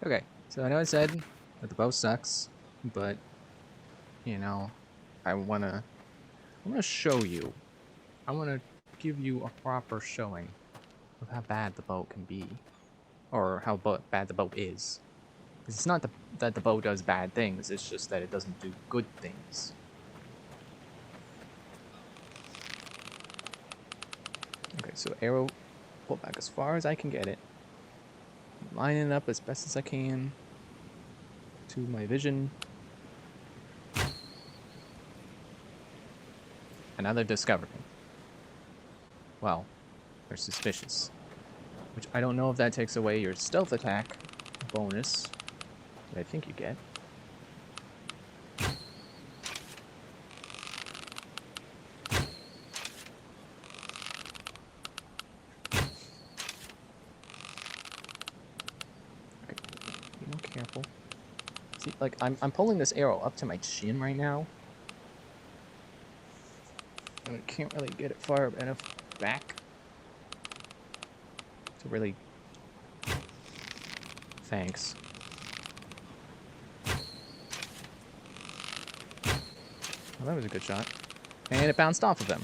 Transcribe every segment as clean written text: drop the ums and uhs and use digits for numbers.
Okay, so I know I said that the bow sucks, but you know, I wanna show you. I wanna give you a proper showing of how bad the bow can be, or how bad the bow is. 'Cause it's not that the bow does bad things; it's just that it doesn't do good things. Okay, so arrow, pull back as far as I can get it. Line it up as best as I can to my vision. And now they've discovered me. Well, they're suspicious. Which I don't know if that takes away your stealth attack bonus that I think you get. Be more careful. See, like, I'm pulling this arrow up to my chin right now. And I can't really get it far enough back to really... Thanks. Well, that was a good shot. And it bounced off of them.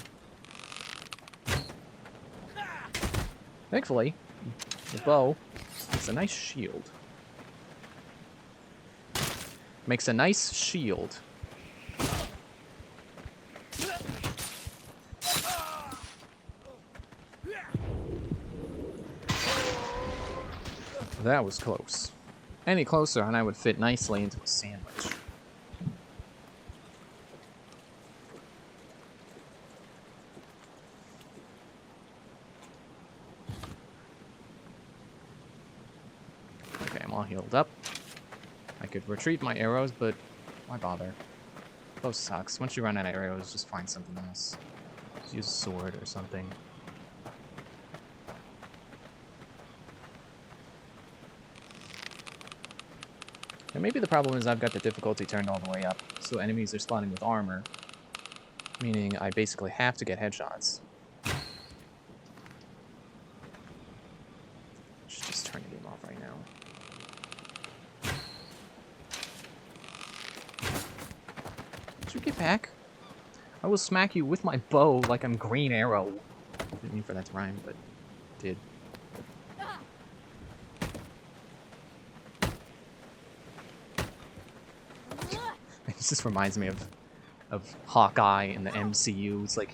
Thankfully, the bow makes a nice shield. Makes a nice shield. That was close. Any closer and I would fit nicely into a sandwich. Okay, I'm all healed up. I could retrieve my arrows, but why bother? Bow sucks. Once you run out of arrows, just find something else. Just use a sword or something. And maybe the problem is I've got the difficulty turned all the way up, so enemies are spawning with armor, meaning I basically have to get headshots. Should just turn the game off right now. Did you get back? I will smack you with my bow like I'm Green Arrow. Didn't mean for that to rhyme, but it did. It just reminds me of Hawkeye in the MCU. It's like,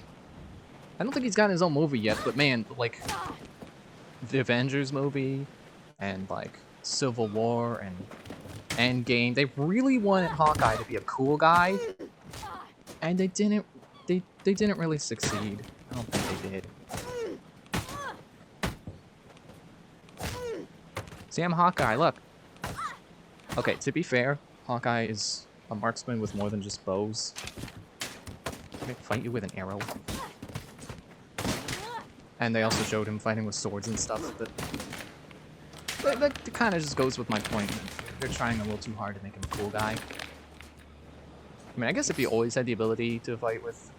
I don't think he's gotten his own movie yet, but man, like, the Avengers movie, and like, Civil War, and Endgame, they really wanted Hawkeye to be a cool guy, and they didn't really succeed. I don't think they did. See, I'm Hawkeye, look. Okay, to be fair, Hawkeye is a marksman with more than just bows. Can I fight you with an arrow? And they also showed him fighting with swords and stuff, but that kind of just goes with my point. They're trying a little too hard to make him a cool guy. I mean, I guess if he always had the ability to fight with...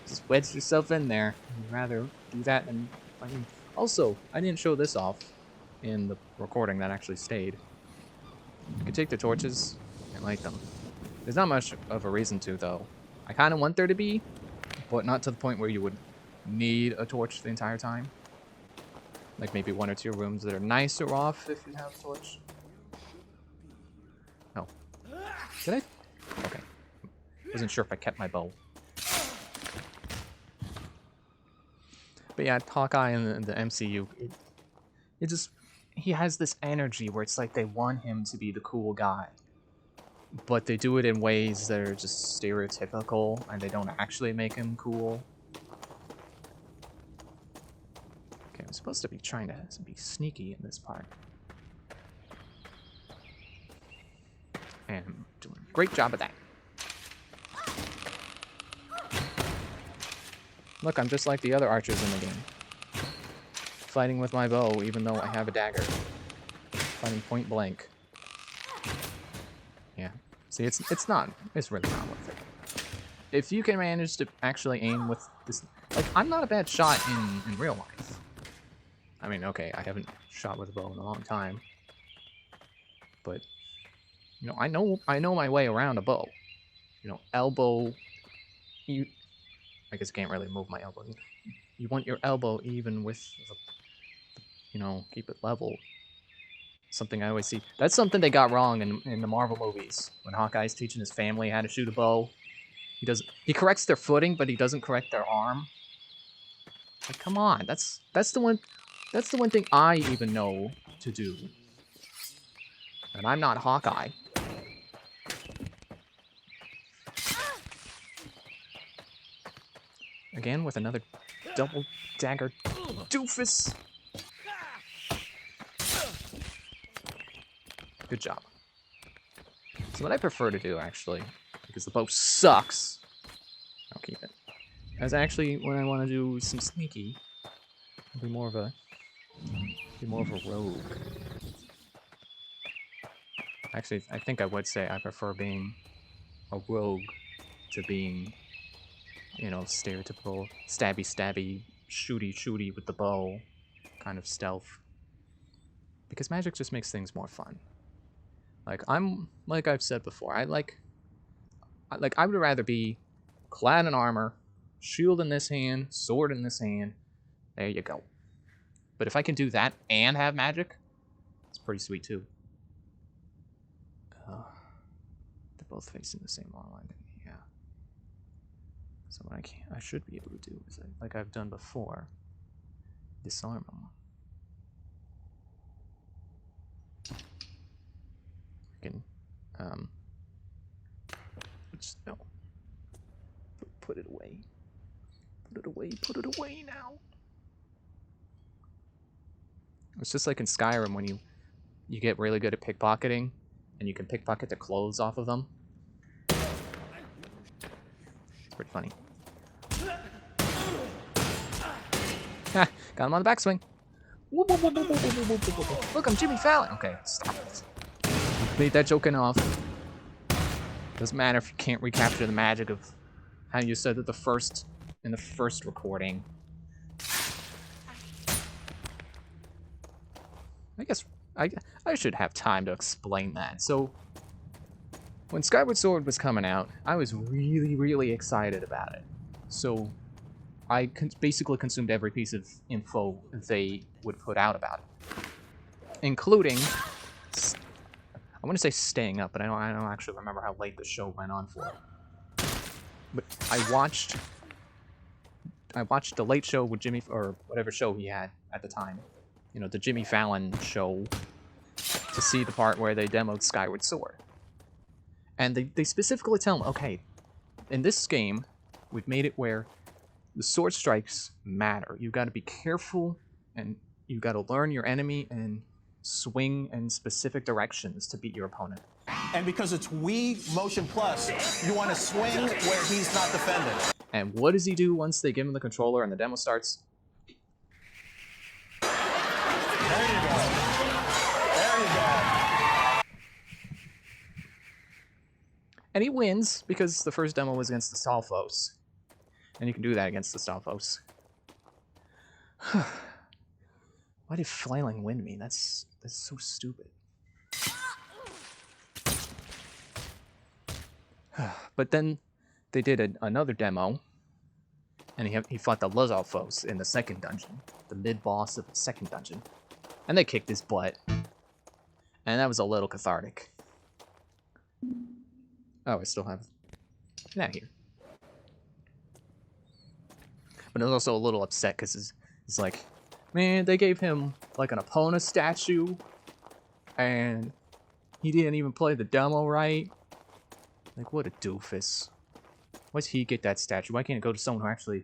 Just wedge yourself in there. I'd rather do that than fight him. Also, I didn't show this off in the recording that actually stayed. You can take the torches and light them. There's not much of a reason to, though. I kind of want there to be, but not to the point where you would need a torch the entire time. Like maybe one or two rooms that are nicer off if you have a torch. Oh. Did I? Okay. Wasn't sure if I kept my bow. But yeah, Hawkeye in the MCU, it just... He has this energy where it's like they want him to be the cool guy. But they do it in ways that are just stereotypical, and they don't actually make him cool. Okay, I'm supposed to be trying to be sneaky in this part. And I'm doing a great job of that. Look, I'm just like the other archers in the game. Fighting with my bow, even though I have a dagger. Fighting point blank. Yeah. See, it's really not worth it. If you can manage to actually aim with this... Like, I'm not a bad shot in real life. I mean, okay, I haven't shot with a bow in a long time, but you know, I know my way around a bow. You know, elbow. You, I guess I can't really move my elbow. You want your elbow even with the, you know, keep it level. Something I always see. That's something they got wrong in the Marvel movies. When Hawkeye's teaching his family how to shoot a bow, he corrects their footing, but he doesn't correct their arm. Like, come on, that's the one thing I even know to do. And I'm not Hawkeye. Again with another double dagger doofus. Good job. So what I prefer to do, actually, because the bow sucks, I'll keep it, is actually when I want to do some sneaky, I'll be more of a rogue. Actually, I think I would say I prefer being a rogue to being, you know, stereotypical stabby, shooty with the bow kind of stealth. Because magic just makes things more fun. Like I've said before, I would rather be clad in armor, shield in this hand, sword in this hand. There you go. But if I can do that and have magic, it's pretty sweet too. They're both facing the same wall line. Yeah. So what I should be able to do is, like I've done before, disarm them. I can, just, no. Put it away. Put it away now. It's just like in Skyrim when you get really good at pickpocketing, and you can pickpocket the clothes off of them. It's pretty funny. Ha! Got him on the backswing. Look, I'm Jimmy Fallon. Okay, stop it. Made that joke enough. Doesn't matter if you can't recapture the magic of how you said it in the first recording. I guess I should have time to explain that. So, when Skyward Sword was coming out, I was really excited about it. So, I basically consumed every piece of info they would put out about it, including, I want to say staying up, but I don't actually remember how late the show went on for. But I watched the Late Show with Jimmy, or whatever show he had at the time. You know, the Jimmy Fallon show, to see the part where they demoed Skyward Sword. And they specifically tell them, okay, in this game, we've made it where the sword strikes matter. You've got to be careful, and you've got to learn your enemy and swing in specific directions to beat your opponent. And because it's Wii Motion Plus, you want to swing where he's not defending. And what does he do once they give him the controller and the demo starts? There you go. There you go. And he wins because the first demo was against the Stalfos. And you can do that against the Stalfos. Why did flailing win me? That's so stupid. But then they did another demo, and he fought the Luzalfos in the second dungeon, the mid-boss of the second dungeon, and they kicked his butt, and that was a little cathartic. Oh, I still have that here. But I was also a little upset because it's like, man, they gave him like an Epona statue, and he didn't even play the demo right. Like, what a doofus. Why does he get that statue? Why can't it go to someone who actually,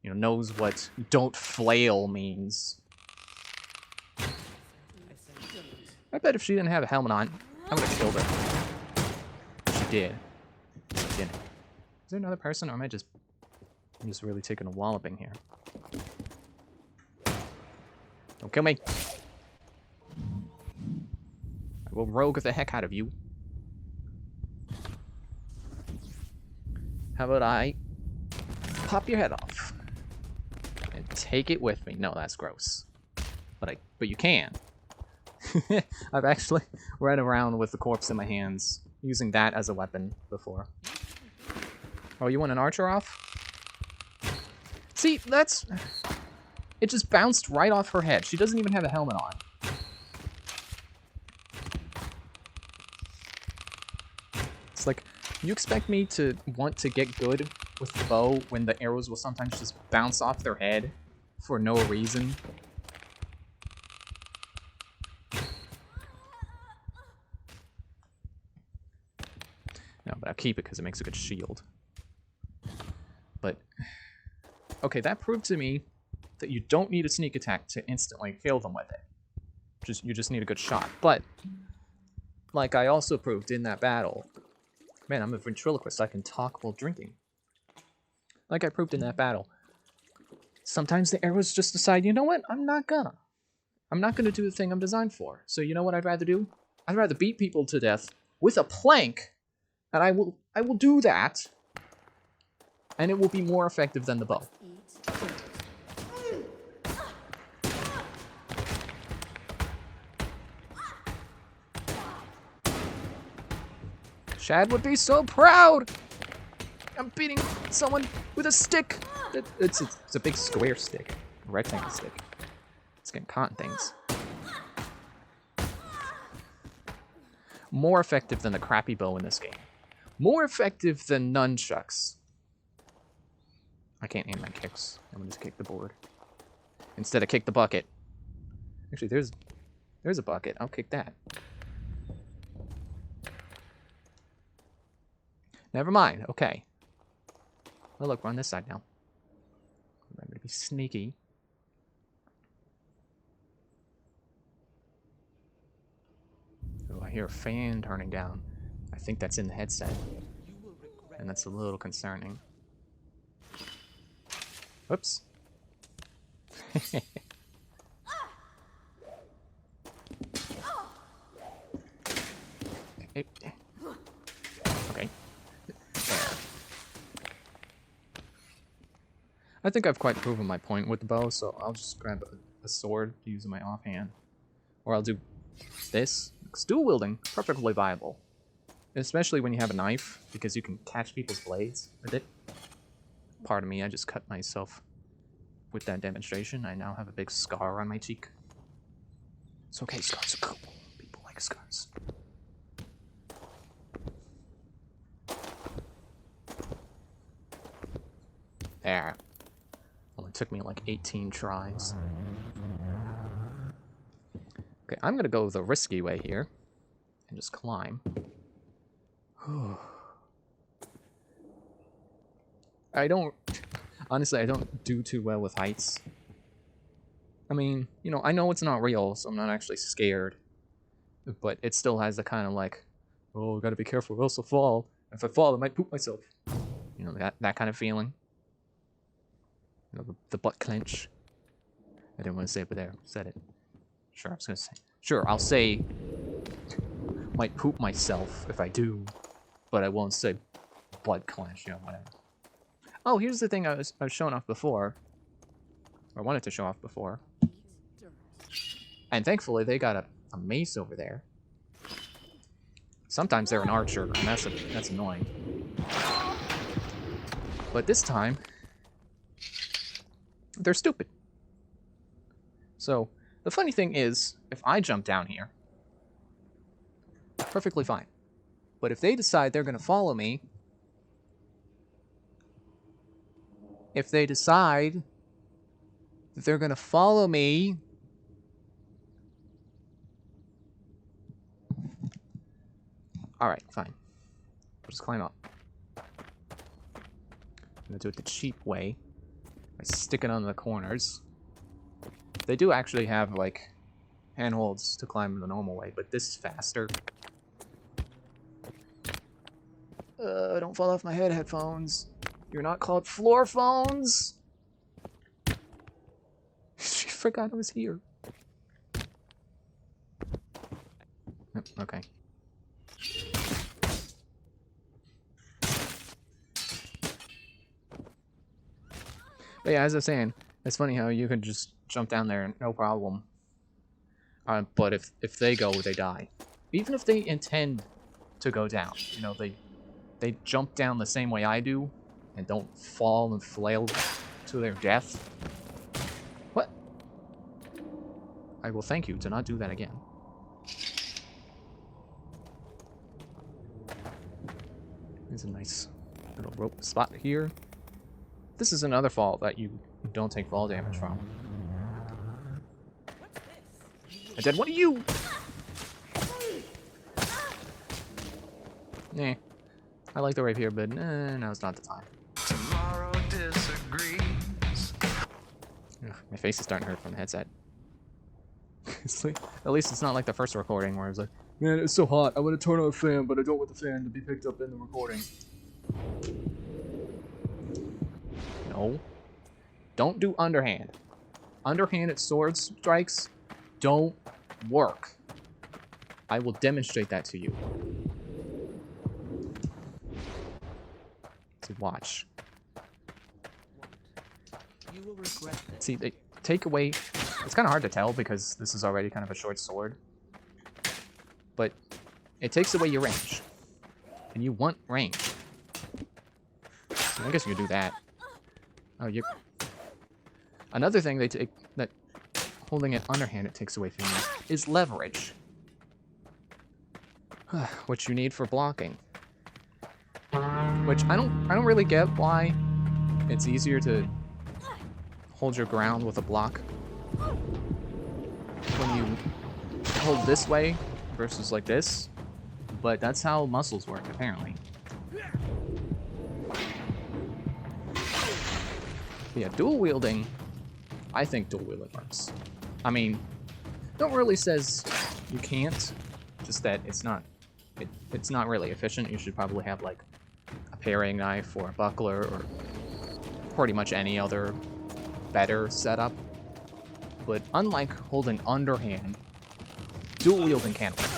you know, knows what "don't flail" means? I bet if she didn't have a helmet on, I would have killed her. She did. She didn't. Is there another person, or am I just really taking a walloping here? Don't kill me. I will rogue the heck out of you. How about I pop your head off and take it with me? No, that's gross. but you can. I've actually ran around with the corpse in my hands, using that as a weapon before. Oh, you want an archer off? See, that's... It just bounced right off her head. She doesn't even have a helmet on. It's like, you expect me to want to get good with the bow when the arrows will sometimes just bounce off their head for no reason? No, but I'll keep it because it makes a good shield. But, okay, that proved to me that you don't need a sneak attack to instantly kill them with it. You just need a good shot. But, like I also proved in that battle, man, I'm a ventriloquist. I can talk while drinking. Like I proved in that battle, sometimes the arrows just decide, you know what? I'm not gonna do the thing I'm designed for. So you know what I'd rather do? I'd rather beat people to death with a plank, and I will do that, and it will be more effective than the bow. Shad would be so proud! I'm beating someone with a stick! It's a big square stick. A rectangle stick. It's getting caught in things. More effective than the crappy bow in this game. More effective than nunchucks. I can't aim my kicks. I'm gonna just kick the board. Instead of kick the bucket. Actually, there's a bucket. I'll kick that. Never mind. Okay. Oh, look, we're on this side now. Remember to be sneaky. Oh, I hear a fan turning down. I think that's in the headset. And that's a little concerning. Whoops. Okay. I think I've quite proven my point with the bow, so I'll just grab a sword to use in my offhand. Or I'll do this. Dual wielding, perfectly viable. Especially when you have a knife, because you can catch people's blades with it. Pardon me, I just cut myself with that demonstration. I now have a big scar on my cheek. It's okay, scars are cool. People like scars. There. Only took me like 18 tries. Okay, I'm gonna go the risky way here. And just climb. Honestly, I don't do too well with heights. I mean, you know, I know it's not real, so I'm not actually scared. But it still has the kind of like, oh, gotta be careful, or else I'll fall. If I fall, I might poop myself. You know, that kind of feeling. You know, the butt clench. I didn't want to say it, but there, said it. Sure, I was gonna say. Sure, I'll say might poop myself if I do, but I won't say butt clench, you know, whatever. Oh, here's the thing I was showing off before. Or wanted to show off before. And thankfully they got a mace over there. Sometimes they're an archer, and that's annoying. But this time, they're stupid. So, the funny thing is, if I jump down here, perfectly fine. But if they decide they're going to follow me, if they decide that they're going to follow me, alright, fine. I'll just climb up. I'm going to do it the cheap way. I stick it on the corners. They do actually have, like, handholds to climb the normal way, but this is faster. Don't fall off my head, headphones. You're not called floor phones. She forgot I was here. Okay. But yeah, as I was saying, it's funny how you could just jump down there, no problem. But if they go, they die. Even if they intend to go down, you know, they jump down the same way I do, and don't fall and flail to their death. What? I will thank you to not do that again. There's a nice little rope spot here. This is another fall that you don't take fall damage from. I did. What are you? Nah. I like the rapier, but now's not the time. Tomorrow disagrees. Ugh, my face is starting to hurt from the headset. At least it's not like the first recording where I was like, man, it's so hot. I want to turn on a fan, but I don't want the fan to be picked up in the recording. No. Don't do underhand. Underhanded sword strikes don't work. I will demonstrate that to you. So watch. You will regret this. See, they take away... It's kind of hard to tell because this is already kind of a short sword. But it takes away your range. And you want range. So I guess you could do that. Oh, you... Another thing they take that holding it underhanded takes away from you is leverage. Which you need for blocking. Which I don't really get why it's easier to hold your ground with a block when you hold this way versus like this, but that's how muscles work apparently. Yeah, dual wielding, I think dual wielding works. I mean, no one really says you can't, just that it's not really efficient. You should probably have like a paring knife or a buckler or pretty much any other better setup. But unlike holding underhand, dual wielding can work.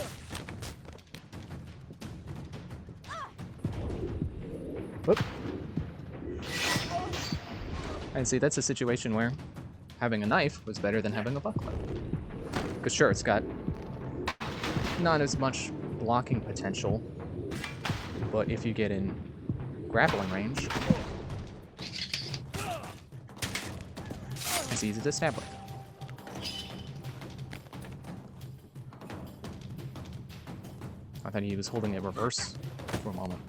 Whoop. And see, that's a situation where having a knife was better than having a buckler. Because sure, it's got not as much blocking potential, but if you get in grappling range, it's easy to stab with. I thought he was holding it reverse for a moment.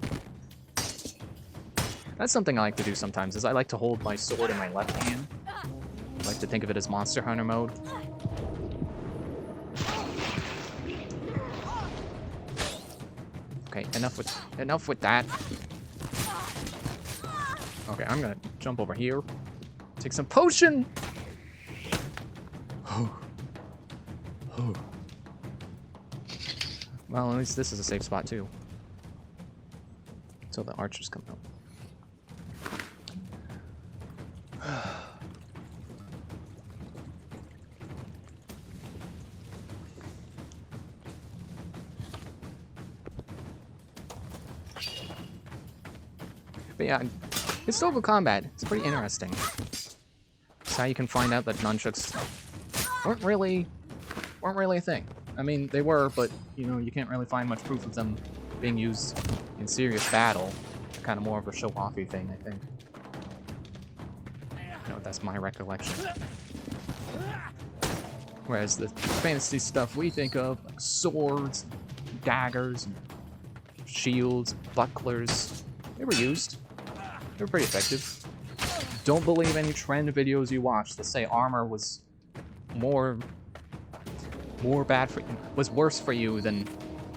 That's something I like to do sometimes, is I like to hold my sword in my left hand. I like to think of it as Monster Hunter mode. Okay, enough with that. Okay, I'm gonna jump over here. Take some potion! Well, at least this is a safe spot too. Until the archers come out. But yeah, historical combat, it's pretty interesting. It's how you can find out that nunchucks weren't really a thing. I mean, they were, but, you know, you can't really find much proof of them being used in serious battle. Kind of more of a show-offy thing, I think. You know, that's my recollection. Whereas the fantasy stuff we think of, like swords, daggers, shields, bucklers, they were used. They were pretty effective. Don't believe any trend videos you watch that say armor was was worse for you than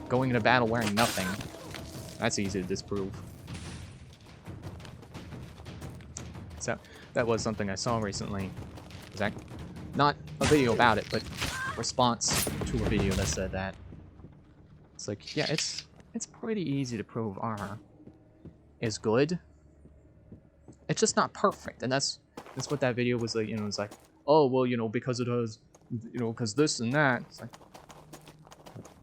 going into battle wearing nothing. That's easy to disprove. So that was something I saw recently. Not a video about it, but response to a video that said that. It's like, yeah, it's pretty easy to prove armor is good. It's just not perfect, and that's what that video was like. You know, it's like, oh well, you know, because it has, you know, because this and that. It's like,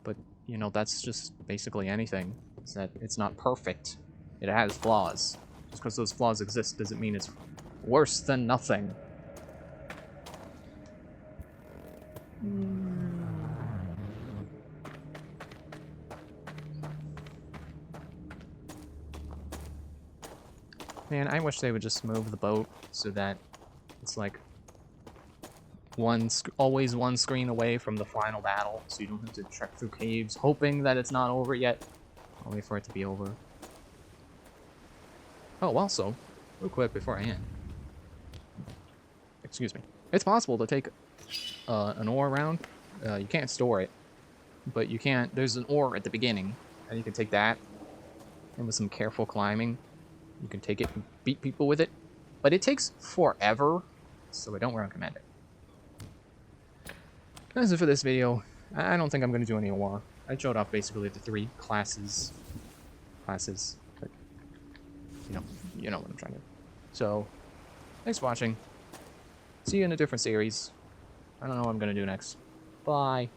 but you know, that's just basically anything. It's that it's not perfect. It has flaws. Just because those flaws exist doesn't mean it's worse than nothing. Man, I wish they would just move the boat so that it's like always one screen away from the final battle, so you don't have to trek through caves hoping that it's not over yet. I'll wait for it to be over. Oh, also, real quick before I end. Excuse me. It's possible to take an ore around. You can't store it, but you can't. There's an ore at the beginning, and you can take that, and with some careful climbing, you can take it and beat people with it. But it takes forever, so I don't recommend it. That's it for this video. I don't think I'm going to do any ore. I showed off basically the 3 classes. But you know what I'm trying to do. So, thanks for watching. See you in a different series. I don't know what I'm going to do next. Bye.